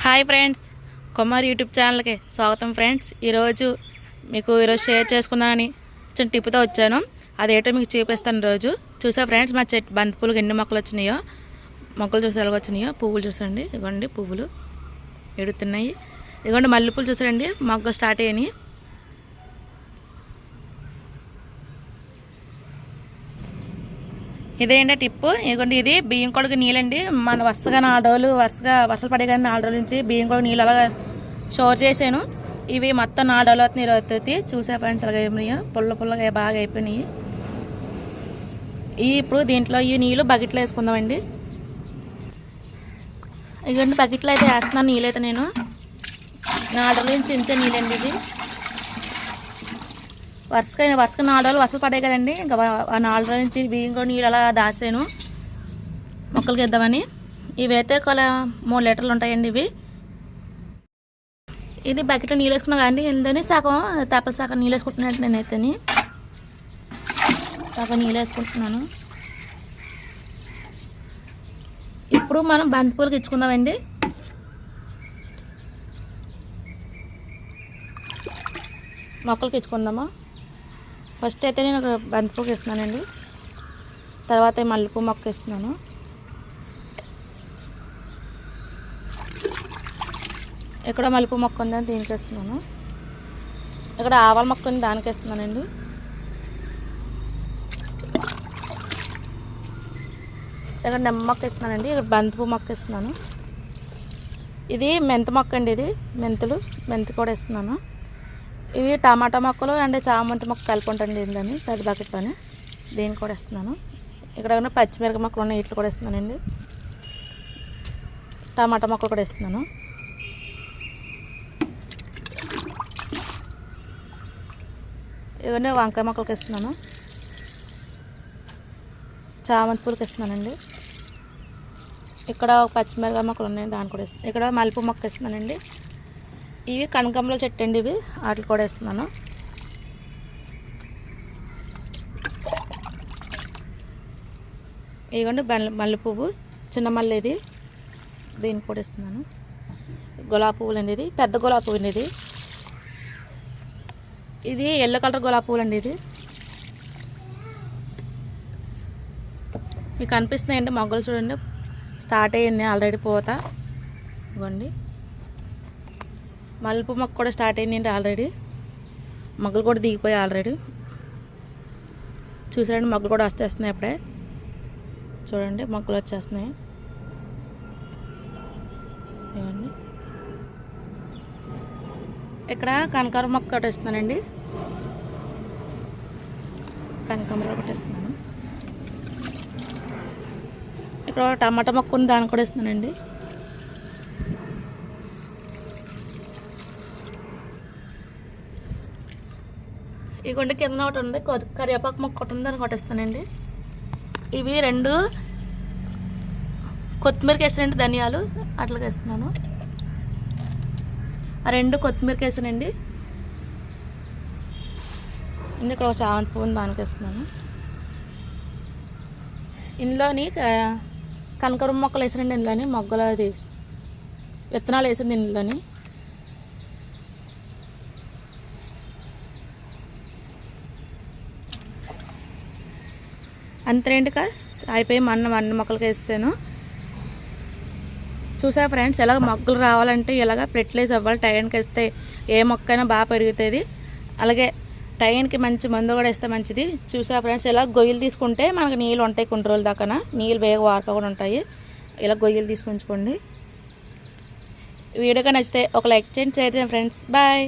Hi friends, Kumar YouTube ఛానల్కి స్వాగతం friends. ఈరోజు షేర్ చేసుకుందామని చిన్న టిప్తో వచ్చాను. అదేటో మీకు చూపిస్తాను. రోజు చూసా ఫ్రెండ్స్, మా చెట్టు బంతిపూలు ఎన్ని మొక్కలు వచ్చినాయో, మొక్కలు చూసి ఎలాగ వచ్చినాయో. పువ్వులు చూసండి, ఇవ్వండి పువ్వులు ఎడుతున్నాయి. ఇదిగోండి మల్లెపూలు చూసారండి, మొగ్గలు స్టార్ట్ అయ్యాయి. ఇదేంటి టిప్పు. ఇదిగోండి, ఇది బియ్యం కొడుకు నీళ్ళండి. మన వరుసగా 4 రోజులు వర్షాలు పడే కానీ 4 రోజుల నుంచి బియ్యం కొడుకు నీళ్ళు అలాగా స్టోర్ చేశాను. ఇవి మొత్తం 4 రోజులు అవుతుంది, 20 అవుతుంది. చూసే ఫ్రెండ్స్ అలాగే ఏమైనాయో పుల్లగా బాగా అయిపోయినాయి. ఇప్పుడు దీంట్లో ఈ నీళ్ళు బకెట్లో వేసుకుందామండి. ఇదిగోండి బకెట్లో అయితే వేస్తున్నాను నీళ్ళైతే. నేను 4 రోజుల నుంచి ఇంచే నీళ్ళండి. ఇది వరుసగా 4 రోజులు వర్షాలు పడాయి కదండి. ఇంకా 4 రోజుల నుంచి బియ్యం కూడా నీళ్ళు అలా దాసాను మొక్కలకి ఇద్దామని. ఇవైతే 3 లీటర్లు ఉంటాయండి. ఇది బకెట్లో నీళ్ళు వేసుకున్నా కానీ ఇందులోనే సగం నీళ్ళు వేసుకుంటున్నాను. నేనైతే సగం నీళ్ళు వేసుకుంటున్నాను. ఇప్పుడు మనం బంతిపూలకి ఇచ్చుకుందామండి. మొక్కలకి ఇచ్చుకుందామా. ఫస్ట్ అయితే నేను బంతిపూకి ఇస్తున్నానండి, తర్వాత మల్లెపూ మొక్క ఇస్తున్నాను. ఇక్కడ మల్లెపూ మొక్క ఉందని దీనికి ఇస్తున్నాను. ఇక్కడ ఆవాల మొక్క ఉంది, దానికి ఇస్తున్నానండి. ఇక్కడ నిమ్మ మొక్క ఇస్తున్నానండి. ఇక్కడ బంతిపూ మొక్క ఇస్తున్నాను. ఇది మెంతి మొక్క అండి. ఇది మెంతి కూడా ఇస్తున్నాను. ఇవి టమాటా మొక్కలు అండ్ చామంతి మొక్క కలిపి ఉంటుంది. దీని పెద్ద బకెట్లోనే దీన్ని కూడా ఇస్తున్నాను. ఇక్కడ పచ్చిమిరప మొక్కలు ఉన్నాయి, ఇట్లు కూడా ఇస్తున్నానండి. టమాటా మొక్కలు కూడా ఇస్తున్నాను. ఇవన్నీ వంకాయ మొక్కలకి ఇస్తున్నాను. చామంతి పూలకి ఇస్తున్నానండి. ఇక్కడ పచ్చిమిరప మొక్కలు ఉన్నాయి, దాన్ని కూడా ఇస్తున్నాను. ఇక్కడ మల్లెపూ మొక్క ఇస్తున్నానండి. ఇవి కనకాంబరాల చెట్టు అండి. ఇవి వాటికి కూడా ఇస్తున్నాను. ఇదిగోండి మల్లె పువ్వు, చిన్న మల్లె, ఇది దీనికి కూడా ఇస్తున్నాను. గులాబీ పువ్వులు అండి. ఇది పెద్ద గులాబీ పువ్వు అండి. ఇది ఎల్లో కలర్ గులాబీ పువ్వులు అండి. ఇది మీకు కనిపిస్తున్నాయండి మొగ్గలు చూడండి, స్టార్ట్ అయ్యింది ఆల్రెడీ పూత. ఇవ్వండి మల్లెపూ మొక్క కూడా స్టార్ట్ అయిందండి ఆల్రెడీ. మొగ్గలు కూడా దిగిపోయాయి ఆల్రెడీ. చూసారండి మొగ్గలు కూడా వచ్చేస్తున్నాయి. అప్పుడే చూడండి మొగ్గలు వచ్చేస్తున్నాయి. ఇవన్నీ ఇక్కడ కనకాంబరం మొక్క ఒకటి ఇస్తున్నానండి. కనకాంబరం ఒకటి ఇస్తున్నాను. ఇక్కడ టమాటా మొక్క ఉంది, దాన్ని కూడా ఇస్తున్నానండి. ఈ గుండ కింద ఒకటి ఉంది, కరివేపాకు మొక్క ఒకటి ఉంది, దాన్ని కొట్టేస్తానండి. ఇవి 2 కొత్తిమీరకి వేసానండి, ధనియాలు అట్లాగే వేస్తున్నాను. ఆ 2 కొత్తిమీరకి వేసానండి. ఇక్కడ ఒక చామంతి పువ్వు దానికి వేస్తున్నాను. ఇందులోని కనకాంబరం మొక్కలు వేసానండి. ఇందులోని మొగ్గలు అది విత్తనాలు వేసింది ఇందులోని. అంతేంటిక అయిపోయి మన్న మొక్కలకి వేస్తాను. చూసా ఫ్రెండ్స్, ఎలాగ మొక్కలు రావాలంటే ఇలాగ ఫెర్టిలైజర్ అవ్వాలి. టైంకి వేస్తే ఏ మొక్క అయినా బాగా పెరుగుతుంది. అలాగే టైంకి మంచి మందు కూడా వేస్తే మంచిది. చూసా ఫ్రెండ్స్, ఇలా గొయ్యలు తీసుకుంటే మనకు నీళ్ళు ఉంటాయి. కొన్ని రోజుల దాకా నీళ్ళు వేగ వారిపోకుండా ఉంటాయి. ఇలా గొయ్యలు తీసుకుంచుకోండి. వీడియోగా నచ్చితే ఒక లైక్ చేయండి, షేర్ చేయండి ఫ్రెండ్స్. బాయ్.